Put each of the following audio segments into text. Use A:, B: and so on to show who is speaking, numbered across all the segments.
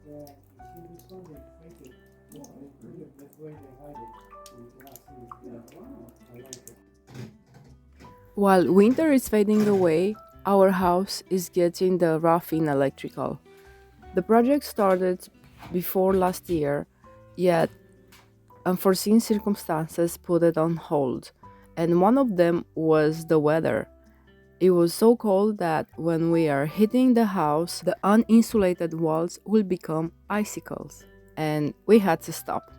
A: Yeah, you see this one, they fake it. That's where they hide it. So you cannot see it. Yeah, wow. I like it.
B: While winter is fading away, our house is getting the rough-in electrical. The project started before last year, yet unforeseen circumstances put it on hold, and one of them was the weather. It was so cold that when we are hitting the house, the uninsulated walls will become icicles, and we had to stop.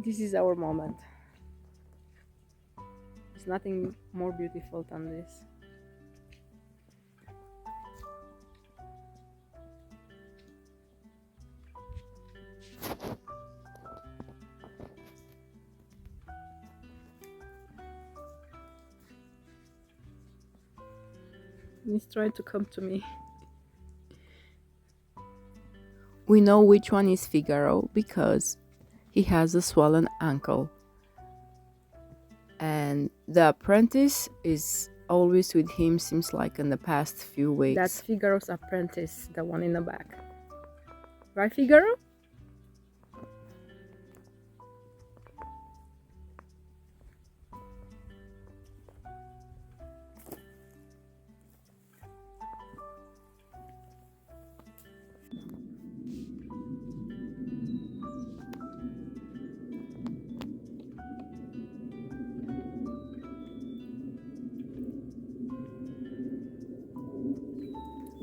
B: This is our moment. There's nothing more beautiful than this. He's trying to come to me. We know which one is Figaro because he has a swollen ankle. And the apprentice is always with him, seems like in the past few weeks. That's Figaro's apprentice, the one in the back. Right, Figaro?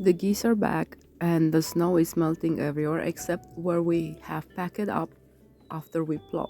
B: The geese are back, and the snow is melting everywhere except where we have packed it up after we plow.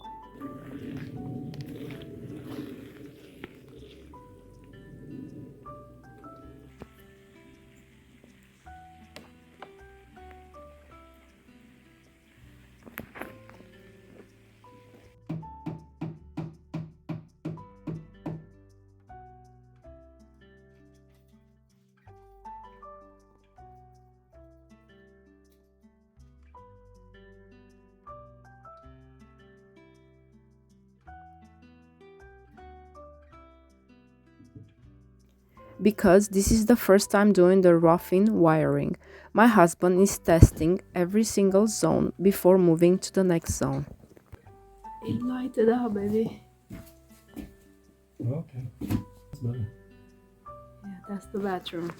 B: Because this is the first time doing the rough-in wiring, my husband is testing every single zone before moving to the next zone. It lighted up, baby.
A: Okay. That's better.
B: Yeah, that's the bathroom.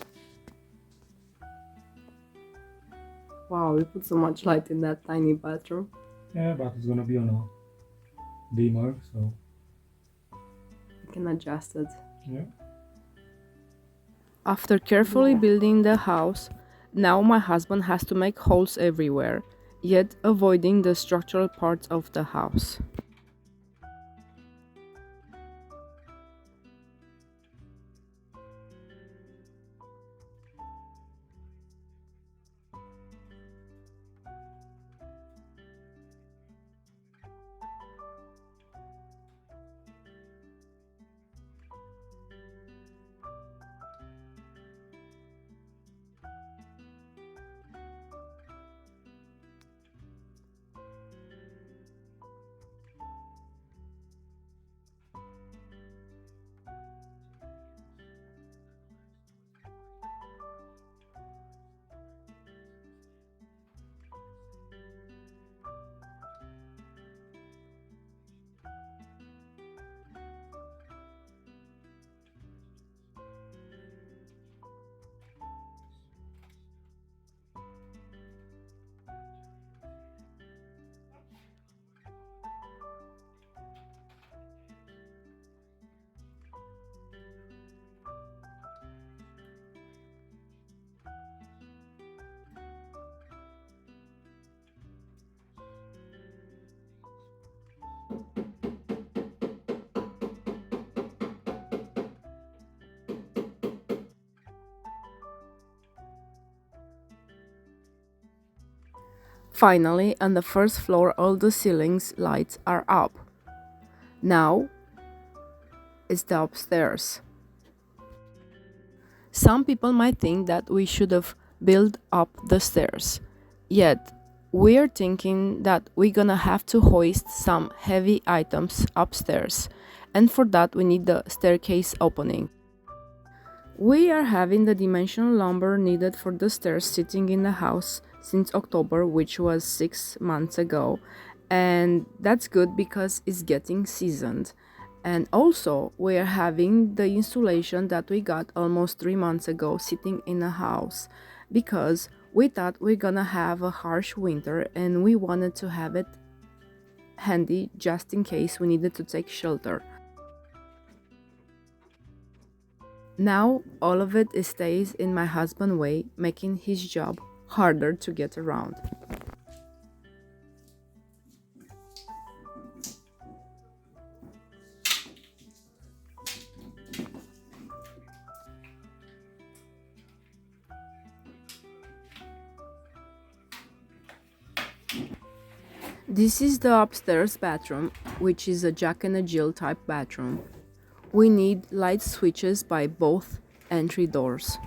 B: Wow, we put so much light in that tiny bathroom.
A: Yeah, but it's gonna be on a dimmer, so
B: We can adjust it.
A: yeah.
B: After carefully building the house, now my husband has to make holes everywhere, yet avoiding the structural parts of the house. Finally, on the first floor, all the ceilings lights are up. Now is the upstairs. Some people might think that we should have built up the stairs. Yet, we're thinking that we're gonna have to hoist some heavy items upstairs, and for that we need the staircase opening. We are having the dimensional lumber needed for the stairs sitting in the house since October, which was 6 months ago, and that's good because it's getting seasoned. And also, we are having the insulation that we got almost 3 months ago sitting in the house because we thought we're gonna have a harsh winter and we wanted to have it handy just in case we needed to take shelter. Now all of it stays in my husband's way, making his job harder to get around. This is the upstairs bathroom, which is a Jack and a Jill type bathroom. We need light switches by both entry doors.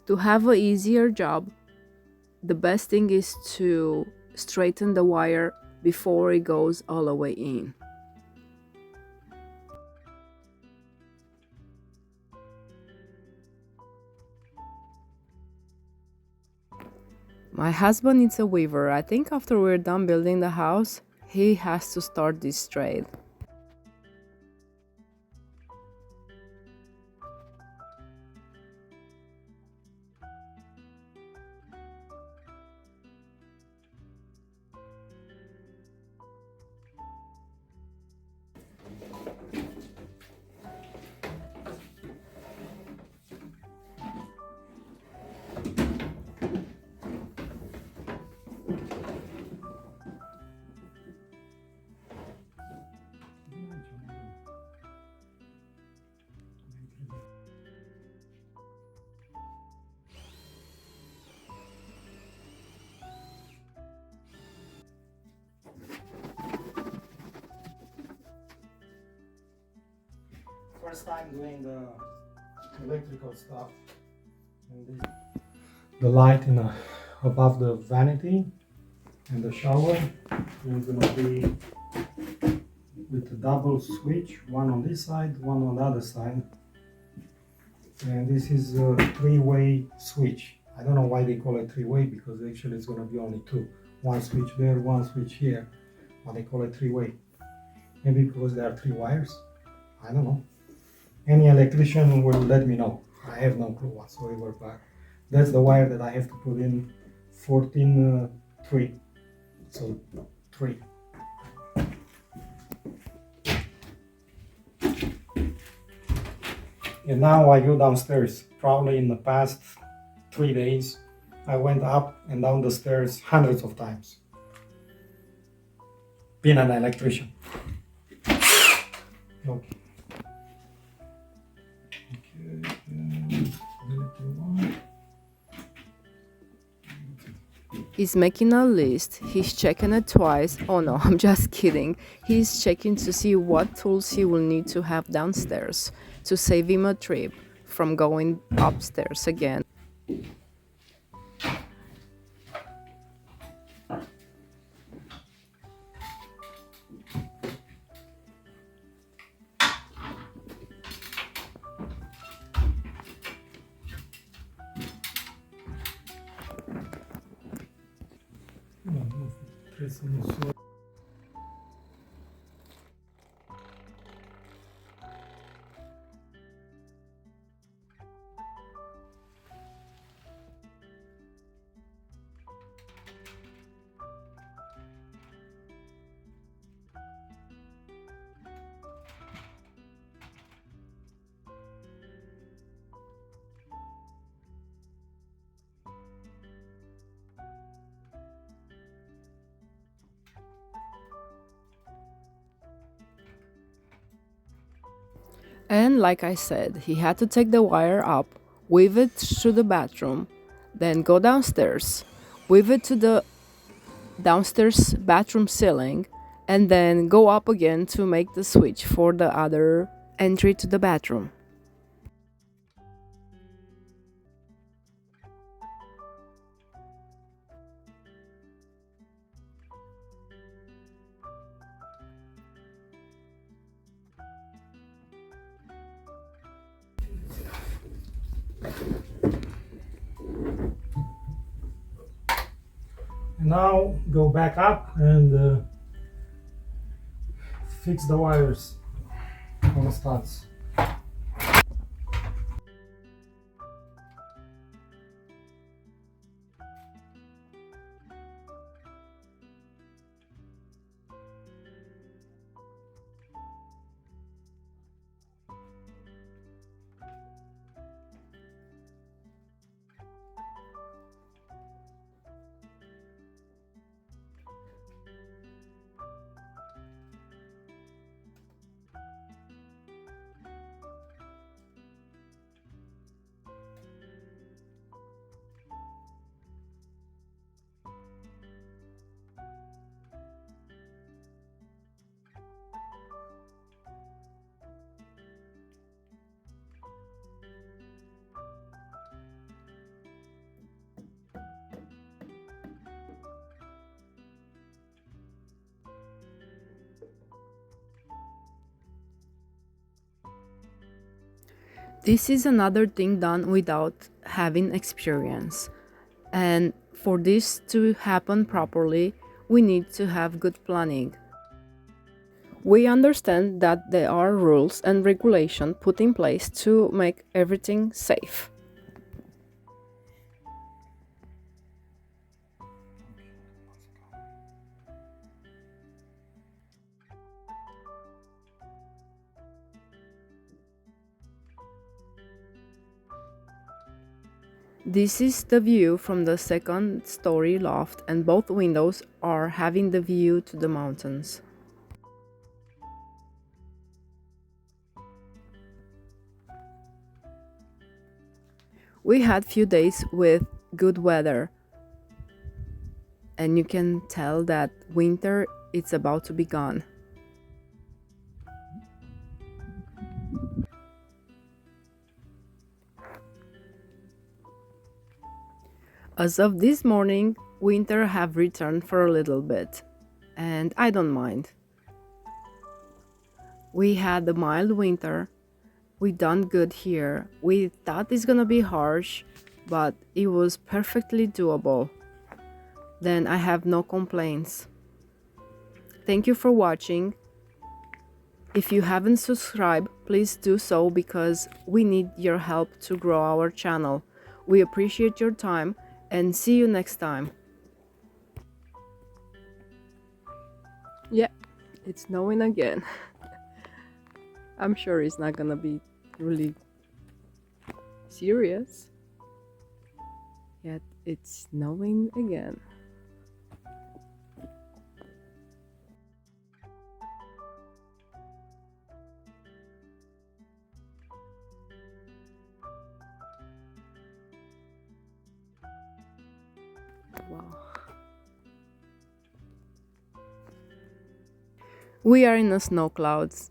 B: To have an easier job, the best thing is to straighten the wire before it goes all the way in. My husband needs a weaver. I think after we're done building the house, he has to start this trade.
A: First time doing the electrical stuff. And this, the light above the vanity and the shower is going to be with a double switch, one on this side, one on the other side. And this is a three-way switch. I don't know why they call it three-way because actually it's going to be only two. One switch there, one switch here. But they call it three-way. Maybe because there are three wires. I don't know. Any electrician will let me know. I have no clue whatsoever, but that's the wire that I have to put in 14 3. So 3. And now I go downstairs. Probably in the past 3 days, I went up and down the stairs hundreds of times. Being an electrician. Okay.
B: He's making a list, he's checking it twice. Oh no, I'm just kidding. He's checking to see what tools he will need to have downstairs to save him a trip from going upstairs again. And like I said, he had to take the wire up, weave it to the bathroom, then go downstairs, weave it to the downstairs bathroom ceiling, and then go up again to make the switch for the other entry to the bathroom.
A: And now go back up and fix the wires on the studs.
B: This is another thing done without having experience. And for this to happen properly, we need to have good planning. We understand that there are rules and regulations put in place to make everything safe. This is the view from the second story loft, and both windows are having the view to the mountains. We had few days with good weather, and you can tell that winter is about to be gone. As of this morning, winter have returned for a little bit, and I don't mind. We had a mild winter. We done good here. We thought it's gonna be harsh, but it was perfectly doable. Then I have no complaints. Thank you for watching. If you haven't subscribed, please do so because we need your help to grow our channel. We appreciate your time and see you next time. Yeah, it's snowing again. I'm sure it's not gonna be really serious. Yet it's snowing again. Wow. We are in the snow clouds.